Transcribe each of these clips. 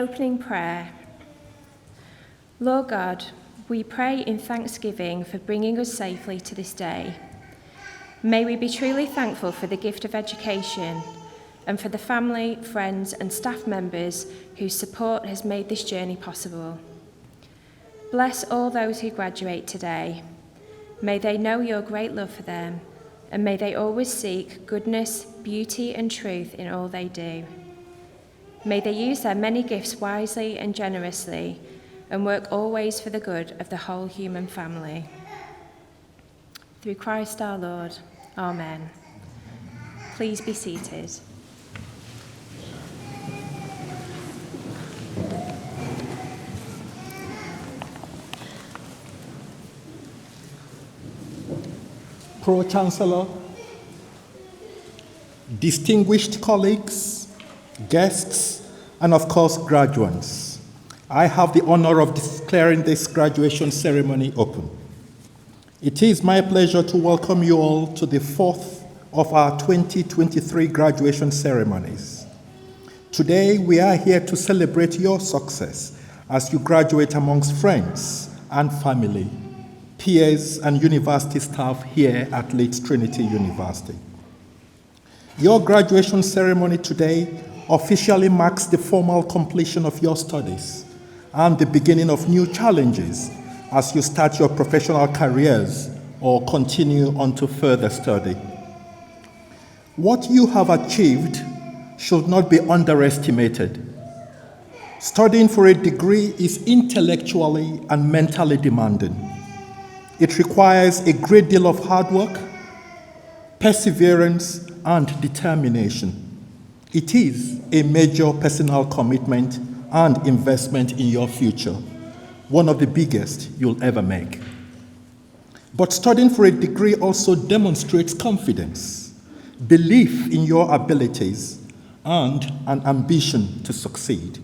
opening prayer. Lord God, we pray in thanksgiving for bringing us safely to this day. May we be truly thankful for the gift of education and for the family, friends and staff members whose support has made this journey possible. Bless all those who graduate today. May they know your great love for them, and may they always seek goodness, beauty and truth in all they do. May they use their many gifts wisely and generously and work always for the good of the whole human family. Through Christ our Lord. Amen. Please be seated. Pro-Chancellor, distinguished colleagues, guests, and of course graduates, I have the honor of declaring this graduation ceremony open. It is my pleasure to welcome you all to the fourth of our 2023 graduation ceremonies. Today, we are here to celebrate your success as you graduate amongst friends and family, peers, and university staff here at Leeds Trinity University. Your graduation ceremony today officially marks the formal completion of your studies and the beginning of new challenges as you start your professional careers or continue on to further study. What you have achieved should not be underestimated. Studying for a degree is intellectually and mentally demanding. It requires a great deal of hard work, perseverance, and determination. It is a major personal commitment and investment in your future, one of the biggest you'll ever make. But studying for a degree also demonstrates confidence, belief in your abilities, and an ambition to succeed.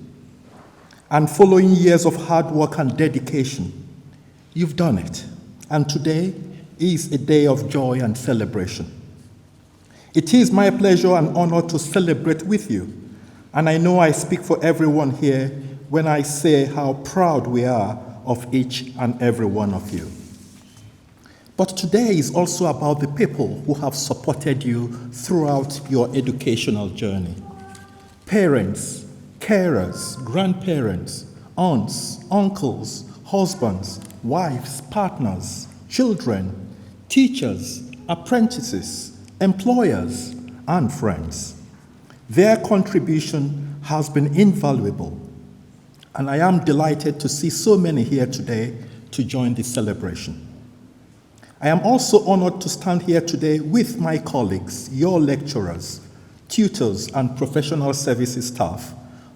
And following years of hard work and dedication, you've done it. And today is a day of joy and celebration. It is my pleasure and honor to celebrate with you, and I know I speak for everyone here when I say how proud we are of each and every one of you. But today is also about the people who have supported you throughout your educational journey. Parents, carers, grandparents, aunts, uncles, husbands, wives, partners, children, teachers, apprentices, employers, and friends. Their contribution has been invaluable, and I am delighted to see so many here today to join this celebration. I am also honored to stand here today with my colleagues, your lecturers, tutors, and professional services staff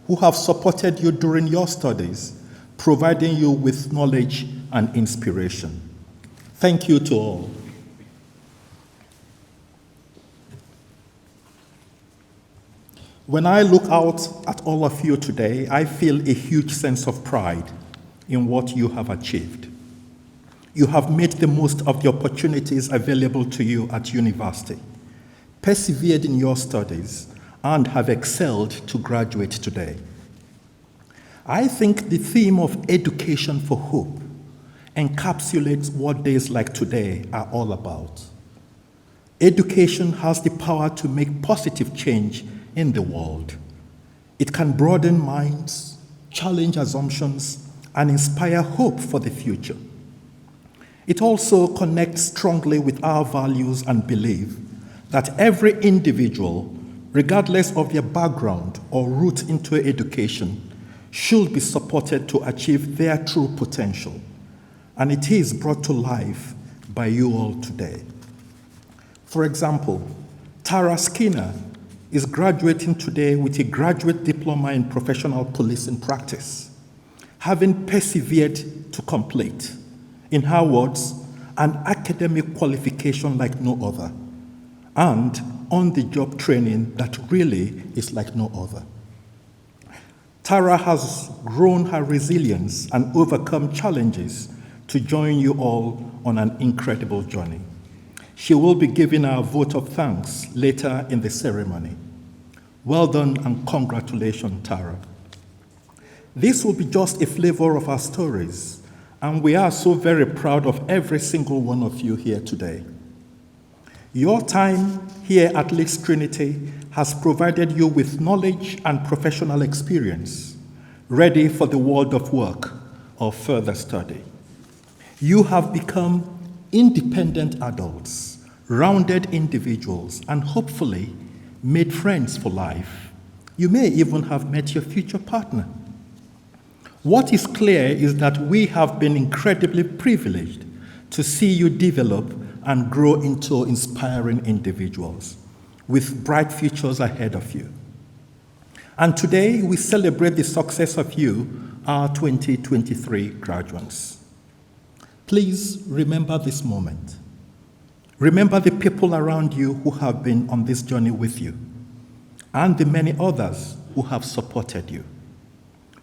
who have supported you during your studies, providing you with knowledge and inspiration. Thank you to all. When I look out at all of you today, I feel a huge sense of pride in what you have achieved. You have made the most of the opportunities available to you at university, persevered in your studies, and have excelled to graduate today. I think the theme of education for hope encapsulates what days like today are all about. Education has the power to make positive change in the world. It can broaden minds, challenge assumptions, and inspire hope for the future. It also connects strongly with our values and belief that every individual, regardless of their background or route into education, should be supported to achieve their true potential. And it is brought to life by you all today. For example, Tara Skinner is graduating today with a graduate diploma in professional policing practice, having persevered to complete, in her words, an academic qualification like no other, and on-the-job training that really is like no other. Tara has grown her resilience and overcome challenges to join you all on an incredible journey. She will be giving our vote of thanks later in the ceremony. Well done and congratulations, Tara. This will be just a flavor of our stories, and we are so very proud of every single one of you here today. Your time here at Leeds Trinity has provided you with knowledge and professional experience, ready for the world of work or further study. You have become independent adults, rounded individuals, and hopefully made friends for life. You may even have met your future partner. What is clear is that we have been incredibly privileged to see you develop and grow into inspiring individuals with bright futures ahead of you. And today we celebrate the success of you, our 2023 graduates. Please remember this moment. Remember the people around you who have been on this journey with you, and the many others who have supported you.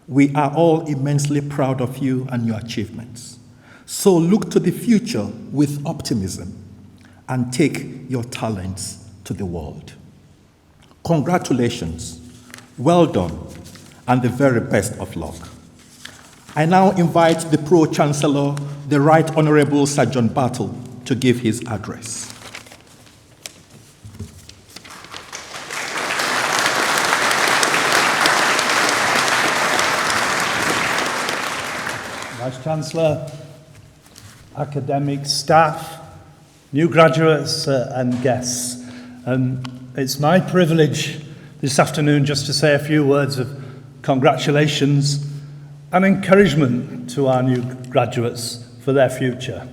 We are all immensely proud of you and your achievements. So look to the future with optimism and take your talents to the world. Congratulations, well done, and the very best of luck. I now invite the Pro-Chancellor, the Right Honourable Sir John Battle, to give his address. Vice-Chancellor, academic staff, new graduates and guests. It's my privilege this afternoon just to say a few words of congratulations and encouragement to our new graduates for their future.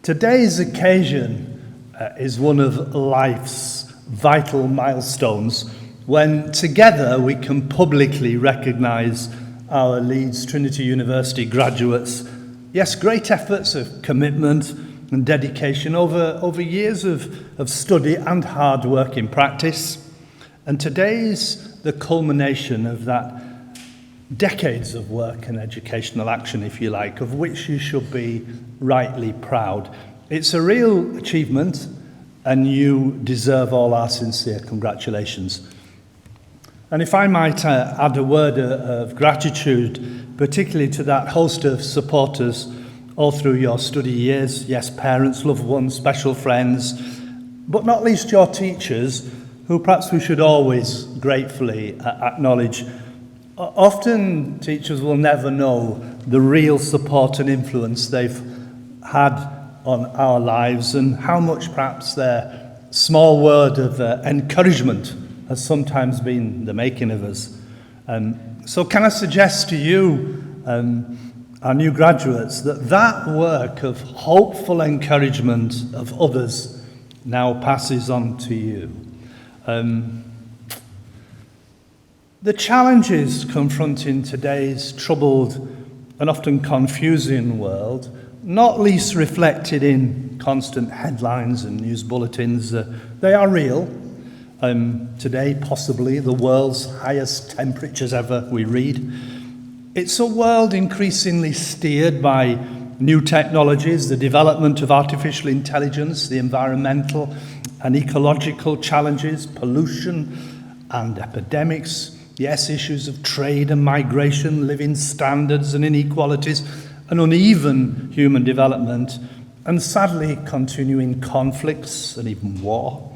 Today's occasion is one of life's vital milestones when together we can publicly recognise our Leeds Trinity University graduates. Yes, great efforts of commitment and dedication over years of study and hard work in practice. And today's the culmination of that decades of work and educational action, if you like, of which you should be rightly proud. It's a real achievement, and you deserve all our sincere congratulations. And if I might add a word of gratitude, particularly to that host of supporters all through your study years, yes, parents, loved ones, special friends, but not least your teachers, who perhaps we should always gratefully acknowledge. Often teachers will never know the real support and influence they've had on our lives, and how much perhaps their small word of encouragement has sometimes been the making of us. So can I suggest to you, our new graduates, that work of hopeful encouragement of others now passes on to you. The challenges confronting today's troubled and often confusing world, not least reflected in constant headlines and news bulletins, they are real. Today, possibly the world's highest temperatures ever, we read. It's a world increasingly steered by new technologies, the development of artificial intelligence, the environmental and ecological challenges, pollution and epidemics, yes, issues of trade and migration, living standards and inequalities, and uneven human development, and sadly continuing conflicts and even war.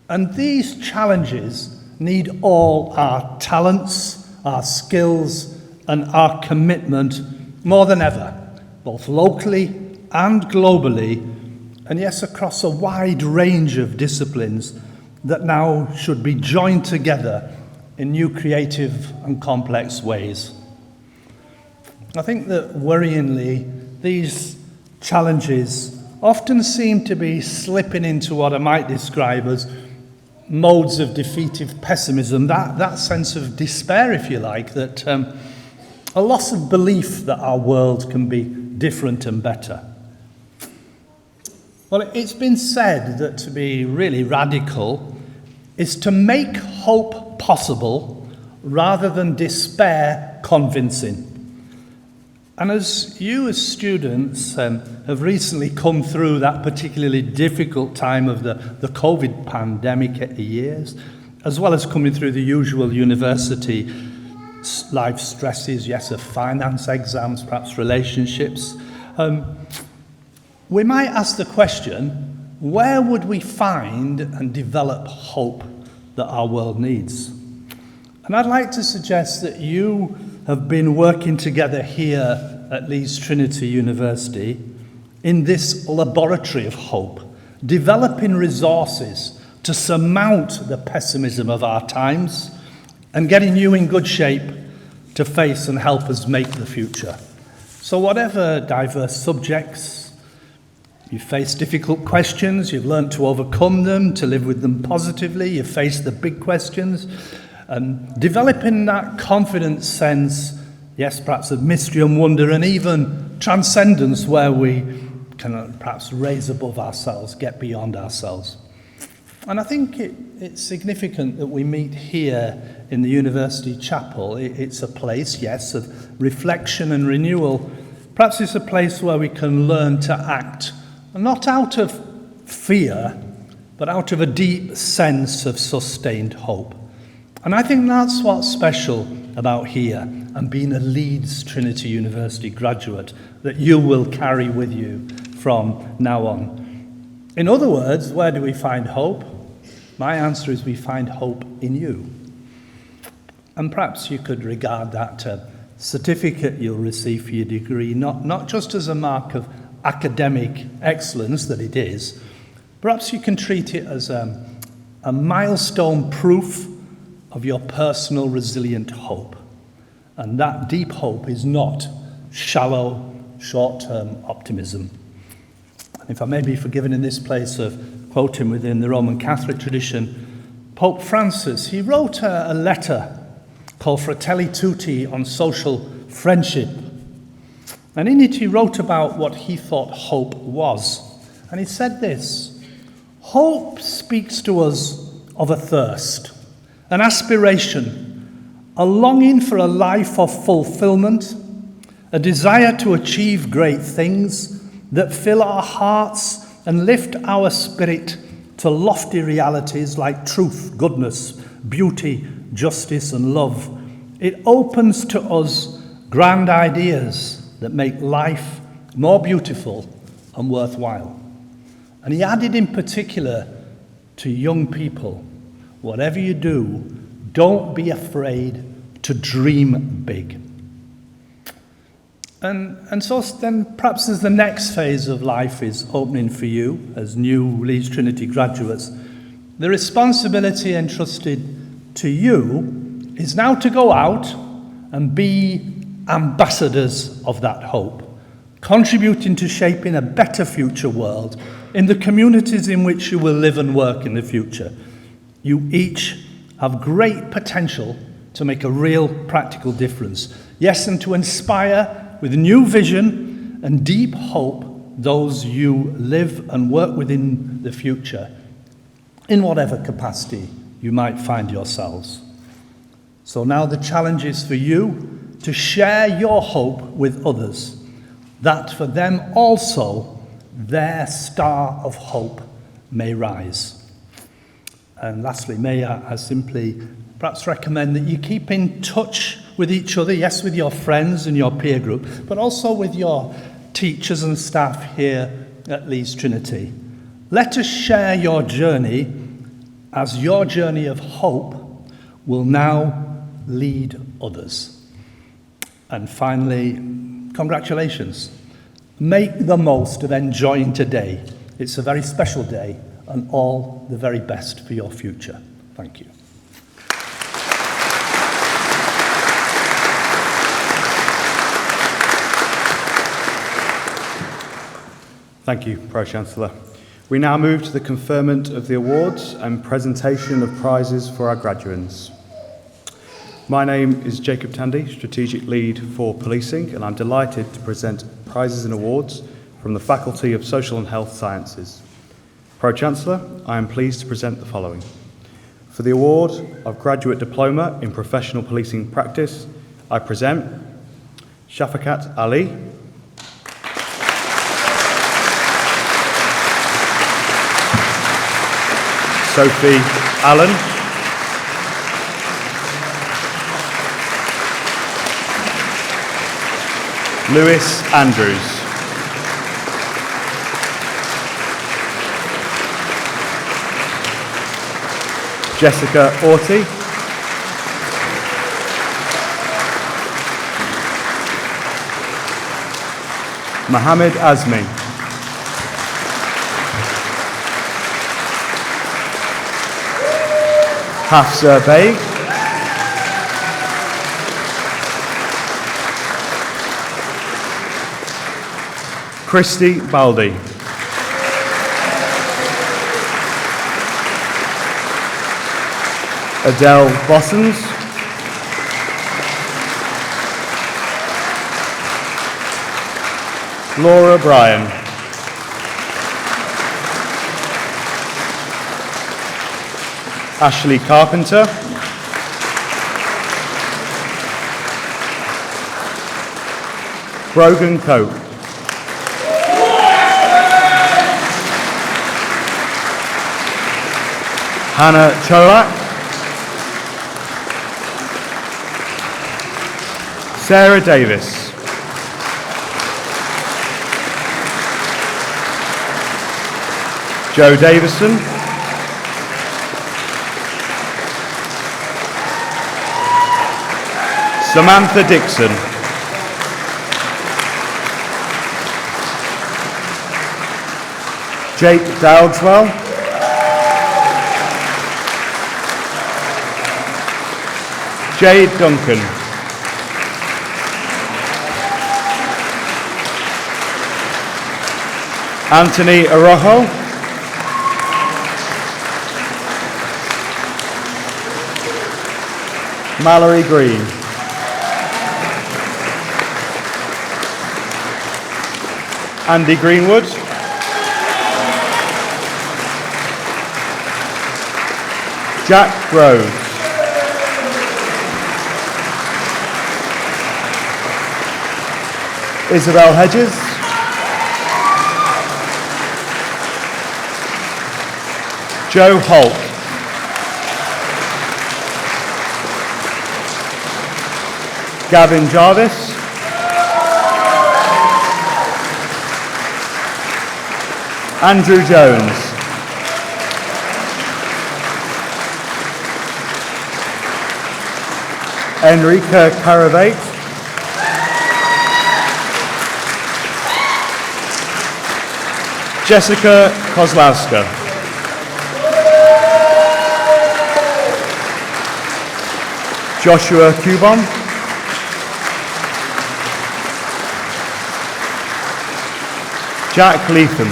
And these challenges need all our talents, our skills, and our commitment more than ever, both locally and globally, and yes, across a wide range of disciplines that now should be joined together in new creative and complex ways. I think that worryingly, these challenges often seem to be slipping into what I might describe as modes of defeative pessimism, that sense of despair, if you like, that a loss of belief that our world can be different and better. Well, it's been said that to be really radical is to make hope possible rather than despair convincing. And as you as students have recently come through that particularly difficult time of the COVID pandemic years, as well as coming through the usual university life stresses, yes, of finance exams, perhaps relationships. We might ask the question, where would we find and develop hope that our world needs? And I'd like to suggest that you have been working together here at Leeds Trinity University in this laboratory of hope, developing resources to surmount the pessimism of our times and getting you in good shape to face and help us make the future. So whatever diverse subjects, you face difficult questions, you've learned to overcome them, to live with them positively, you face the big questions, and developing that confident sense, yes, perhaps of mystery and wonder, and even transcendence where we can perhaps raise above ourselves, get beyond ourselves. And I think it's significant that we meet here in the University Chapel. It's a place, yes, of reflection and renewal. Perhaps it's a place where we can learn to act, not out of fear, but out of a deep sense of sustained hope. And I think that's what's special about here and being a Leeds Trinity University graduate that you will carry with you from now on. In other words, where do we find hope? My answer is we find hope in you. And perhaps you could regard that certificate you'll receive for your degree not just as a mark of academic excellence that it is. Perhaps you can treat it as a milestone proof of your personal resilient hope. And that deep hope is not shallow, short-term optimism. And if I may be forgiven in this place of quoting within the Roman Catholic tradition, Pope Francis, he wrote a letter called Fratelli Tutti on social friendship. And in it he wrote about what he thought hope was. And he said this: hope speaks to us of a thirst, an aspiration, a longing for a life of fulfillment, a desire to achieve great things that fill our hearts and lift our spirit to lofty realities like truth, goodness, beauty, justice, and love. It opens to us grand ideas that make life more beautiful and worthwhile. And he added in particular to young people, whatever you do, don't be afraid to dream big. And so then perhaps as the next phase of life is opening for you as new Leeds Trinity graduates, the responsibility entrusted to you is now to go out and be ambassadors of that hope, contributing to shaping a better future world in the communities in which you will live and work in the future. You each have great potential to make a real practical difference. Yes, and to inspire with new vision and deep hope those you live and work within the future, in whatever capacity you might find yourselves. So now the challenge is for you to share your hope with others, that for them also their star of hope may rise. And lastly, may I simply perhaps recommend that you keep in touch with each other, yes, with your friends and your peer group, but also with your teachers and staff here at Leeds Trinity. Let us share your journey, as your journey of hope will now lead others. And finally, congratulations. Make the most of enjoying today. It's a very special day, and all the very best for your future. Thank you. Thank you, Pro-Chancellor. We now move to the conferment of the awards and presentation of prizes for our graduates. My name is Jacob Tandy, Strategic Lead for Policing, and I'm delighted to present prizes and awards from the Faculty of Social and Health Sciences. Pro-Chancellor, I am pleased to present the following. For the award of Graduate Diploma in Professional Policing Practice, I present Shafakat Ali, Sophie Allen, Lewis Andrews. Jessica Orty. Mohammed Azmi. Hafsa Beg. Christy Baldi. Adele Bossons. Laura Bryan. Ashley Carpenter. Brogan Cope. Hannah Cholak. Sarah Davis. Joe Davison. Samantha Dixon. Jake Dowdswell. Jade Duncan. Anthony Arojo. Mallory Green. Andy Greenwood. Jack Groves. Isabel Hedges. Joe Holt. Gavin Jarvis. Andrew Jones. Enrica Caravate. Jessica Kozlowska. Joshua Cubon. Jack Leatham.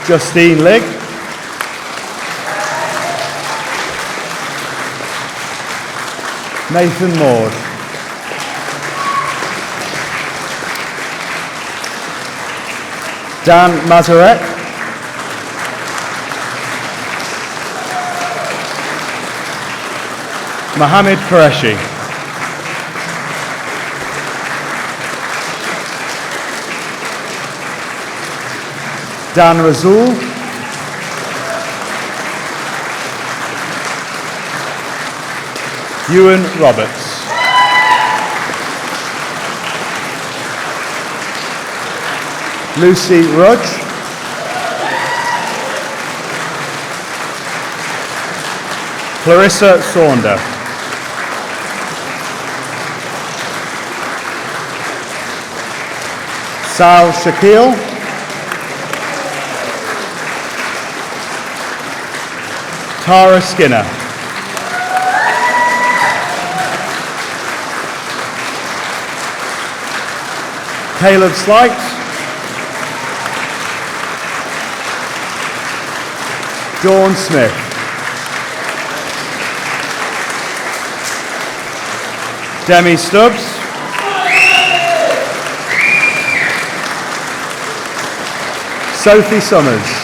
Justine Ligg. Nathan Maud. Dan Mazarek. Mohammed Qureshi. Dan Razul. Ewan Roberts. Lucy Rudge. Clarissa Saunder. Sal Shakil. Tara Skinner. Caleb Slight. Dawn Smith. Demi Stubbs. Sophie Summers.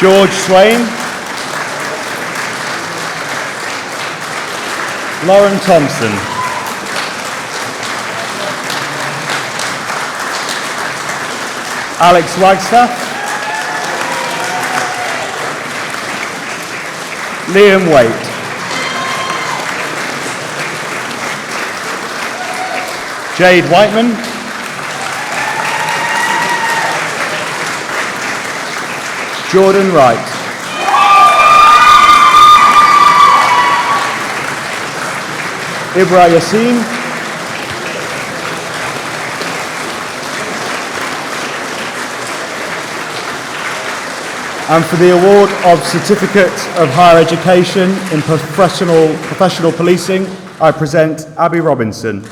George Swain. Lauren Thompson. Alex Wagstaff. Liam Waite. Jade Whiteman. Jordan Wright. Ibra Yassin. And for the award of Certificate of Higher Education in Professional Policing, I present Abby Robinson.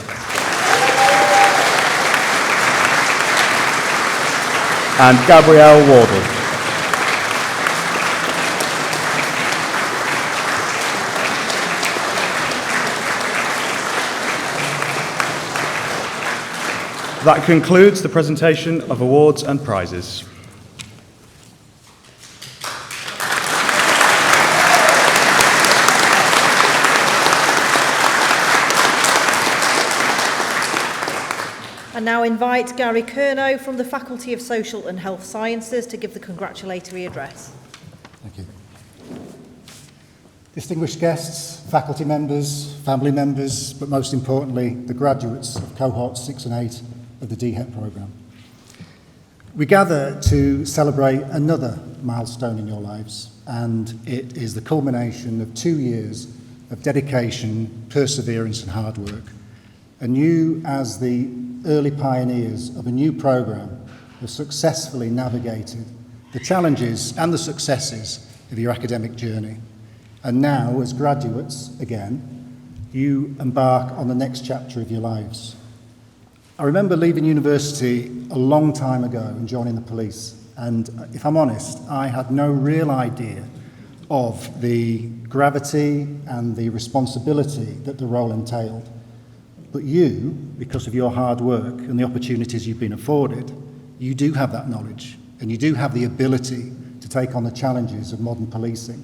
And Gabrielle Wardle. That concludes the presentation of awards and prizes. I now invite Gary Curnow from the Faculty of Social and Health Sciences to give the congratulatory address. Thank you. Distinguished guests, faculty members, family members, but most importantly, the graduates of cohorts 6 and 8 of the DHET programme. We gather to celebrate another milestone in your lives, and it is the culmination of 2 years of dedication, perseverance and hard work. And you, as the early pioneers of a new programme, have successfully navigated the challenges and the successes of your academic journey. And now, as graduates, again, you embark on the next chapter of your lives. I remember leaving university a long time ago and joining the police, and if I'm honest, I had no real idea of the gravity and the responsibility that the role entailed. But you, because of your hard work and the opportunities you've been afforded, you do have that knowledge, and you do have the ability to take on the challenges of modern policing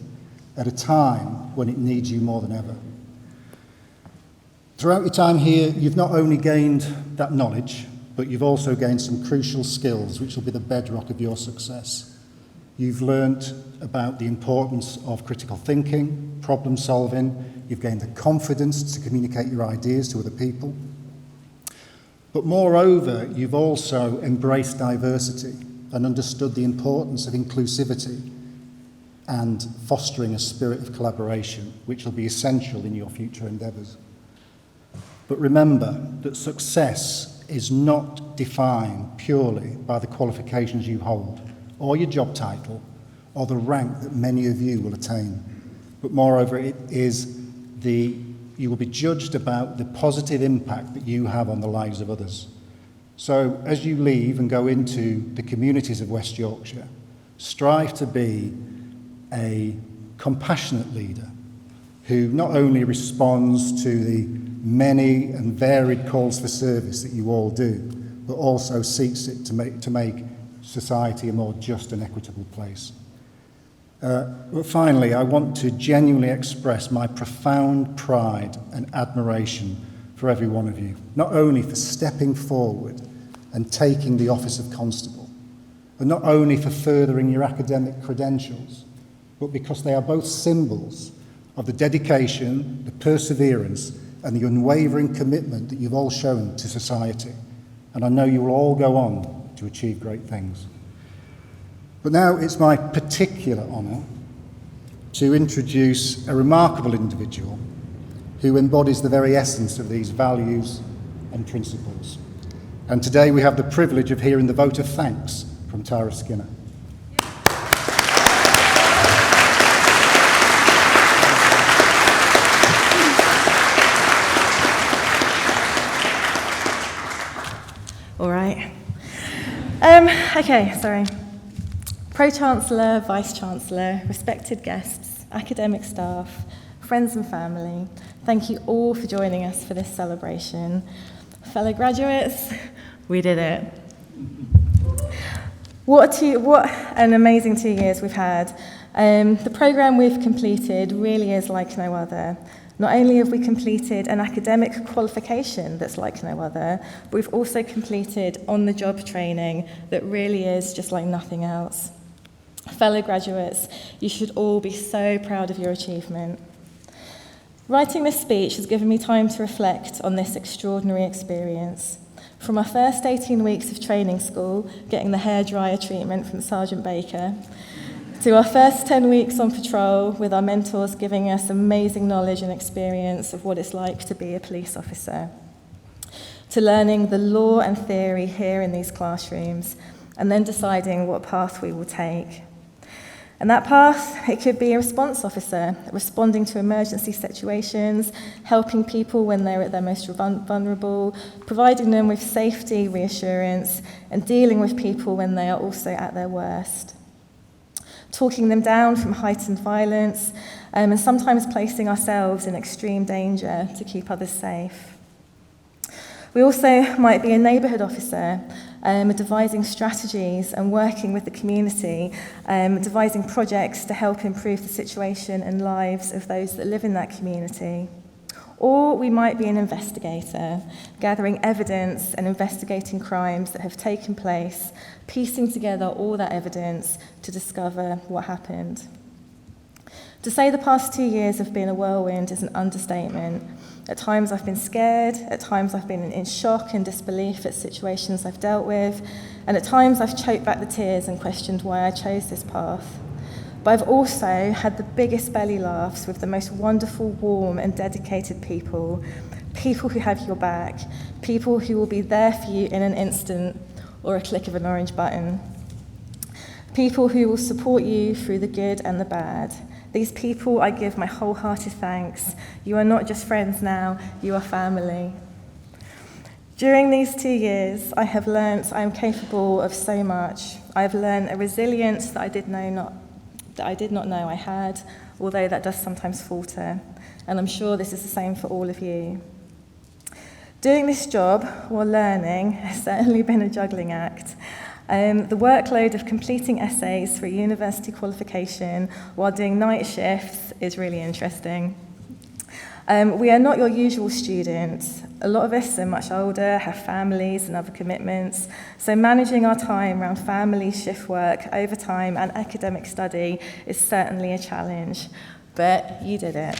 at a time when it needs you more than ever. Throughout your time here, you've not only gained that knowledge, but you've also gained some crucial skills which will be the bedrock of your success. You've learnt about the importance of critical thinking, problem solving. You've gained the confidence to communicate your ideas to other people. But moreover, you've also embraced diversity and understood the importance of inclusivity and fostering a spirit of collaboration, which will be essential in your future endeavours. But remember that success is not defined purely by the qualifications you hold, or your job title, or the rank that many of you will attain. But moreover, you will be judged about the positive impact that you have on the lives of others. So as you leave and go into the communities of West Yorkshire, strive to be a compassionate leader who not only responds to the many and varied calls for service that you all do, but also seeks it to make society a more just and equitable place. But finally, I want to genuinely express my profound pride and admiration for every one of you, not only for stepping forward and taking the office of constable, and not only for furthering your academic credentials, but because they are both symbols of the dedication, the perseverance, and the unwavering commitment that you've all shown to society. And I know you will all go on to achieve great things. But now it's my particular honour to introduce a remarkable individual who embodies the very essence of these values and principles. And today we have the privilege of hearing the vote of thanks from Tara Skinner. All right. Okay, sorry. Pro-Chancellor, Vice-Chancellor, respected guests, academic staff, friends and family, thank you all for joining us for this celebration. Fellow graduates, we did it. What an amazing 2 years we've had. The programme we've completed really is like no other. Not only have we completed an academic qualification that's like no other, but we've also completed on-the-job training that really is just like nothing else. Fellow graduates, you should all be so proud of your achievement. Writing this speech has given me time to reflect on this extraordinary experience. From our first 18 weeks of training school, getting the hairdryer treatment from Sergeant Baker, to our first 10 weeks on patrol with our mentors giving us amazing knowledge and experience of what it's like to be a police officer, to learning the law and theory here in these classrooms, and then deciding what path we will take. And that path, it could be a response officer, responding to emergency situations, helping people when they're at their most vulnerable, providing them with safety, reassurance, and dealing with people when they are also at their worst. Talking them down from heightened violence, and sometimes placing ourselves in extreme danger to keep others safe. We also might be a neighbourhood officer, devising strategies and working with the community, devising projects to help improve the situation and lives of those that live in that community. Or we might be an investigator, gathering evidence and investigating crimes that have taken place, piecing together all that evidence to discover what happened. To say the past 2 years have been a whirlwind is an understatement. At times I've been scared, at times I've been in shock and disbelief at situations I've dealt with, and at times I've choked back the tears and questioned why I chose this path. But I've also had the biggest belly laughs with the most wonderful, warm and dedicated people who have your back, people who will be there for you in an instant or a click of an orange button, people who will support you through the good and the bad. These people, I give my wholehearted thanks. You are not just friends now, you are family. During these 2 years, I have learnt I am capable of so much. I have learned a resilience that I did not know I had, although that does sometimes falter, and I'm sure this is the same for all of you. Doing this job while learning has certainly been a juggling act. The workload of completing essays for a university qualification while doing night shifts is really interesting. We are not your usual students. A lot of us are much older, have families and other commitments, so managing our time around family, shift work, overtime and academic study is certainly a challenge, but you did it.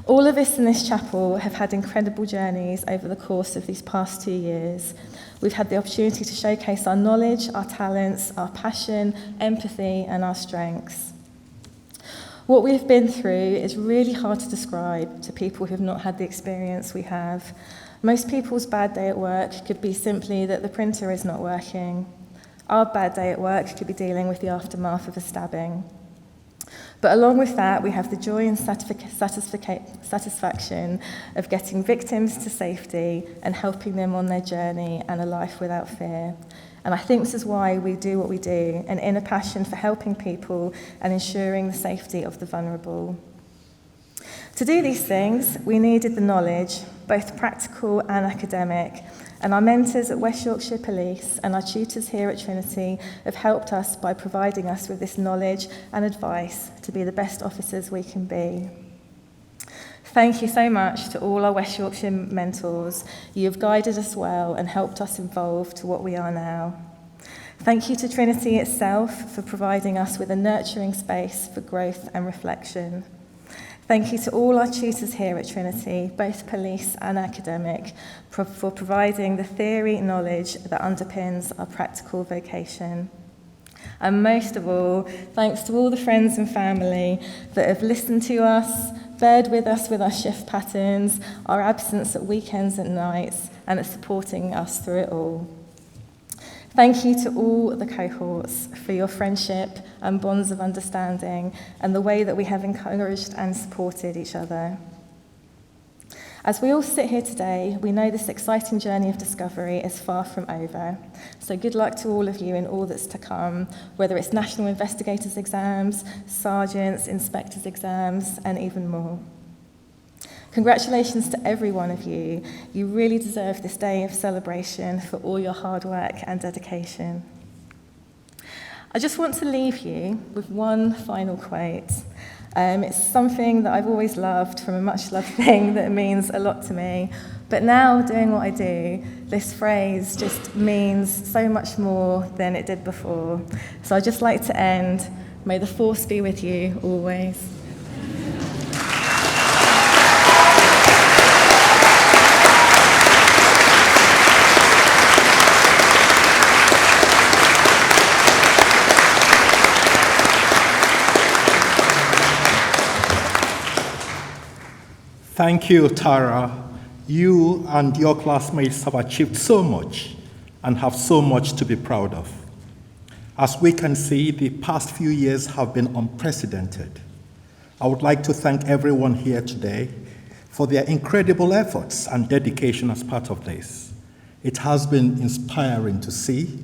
All of us in this chapel have had incredible journeys over the course of these past 2 years. We've had the opportunity to showcase our knowledge, our talents, our passion, empathy, and our strengths. What we've been through is really hard to describe to people who've not had the experience we have. Most people's bad day at work could be simply that the printer is not working. Our bad day at work could be dealing with the aftermath of a stabbing. But along with that, we have the joy and satisfaction of getting victims to safety and helping them on their journey and a life without fear. And I think this is why we do what we do, an inner passion for helping people and ensuring the safety of the vulnerable. To do these things, we needed the knowledge, both practical and academic, and our mentors at West Yorkshire Police and our tutors here at Trinity have helped us by providing us with this knowledge and advice to be the best officers we can be. Thank you so much to all our West Yorkshire mentors. You have guided us well and helped us evolve to what we are now. Thank you to Trinity itself for providing us with a nurturing space for growth and reflection. Thank you to all our tutors here at Trinity, both police and academic, for providing the theory knowledge that underpins our practical vocation. And most of all, thanks to all the friends and family that have listened to us, bared with us with our shift patterns, our absence at weekends and nights, and are supporting us through it all. Thank you to all the cohorts for your friendship and bonds of understanding and the way that we have encouraged and supported each other. As we all sit here today, we know this exciting journey of discovery is far from over. So good luck to all of you in all that's to come, whether it's National Investigators exams, Sergeants, Inspectors exams, and even more. Congratulations to every one of you. You really deserve this day of celebration for all your hard work and dedication. I just want to leave you with one final quote. It's something that I've always loved from a much-loved thing that means a lot to me. But now, doing what I do, this phrase just means so much more than it did before. So I'd just like to end, may the force be with you always. Thank you, Tara. You and your classmates have achieved so much and have so much to be proud of. As we can see, the past few years have been unprecedented. I would like to thank everyone here today for their incredible efforts and dedication as part of this. It has been inspiring to see,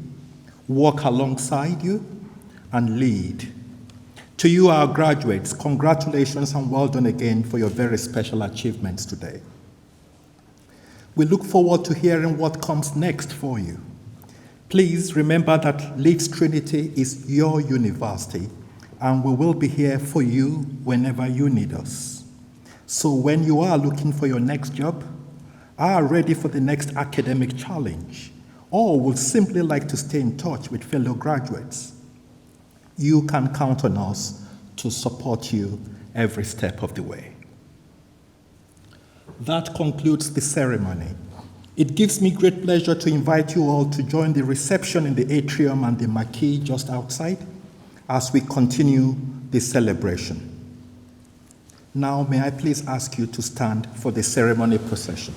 work alongside you, and lead. To you, our graduates, congratulations and well done again for your very special achievements today. We look forward to hearing what comes next for you. Please remember that Leeds Trinity is your university, and we will be here for you whenever you need us. So when you are looking for your next job, are ready for the next academic challenge, or would simply like to stay in touch with fellow graduates, you can count on us to support you every step of the way. That concludes the ceremony. It gives me great pleasure to invite you all to join the reception in the atrium and the marquee just outside as we continue the celebration. Now, may I please ask you to stand for the ceremony procession.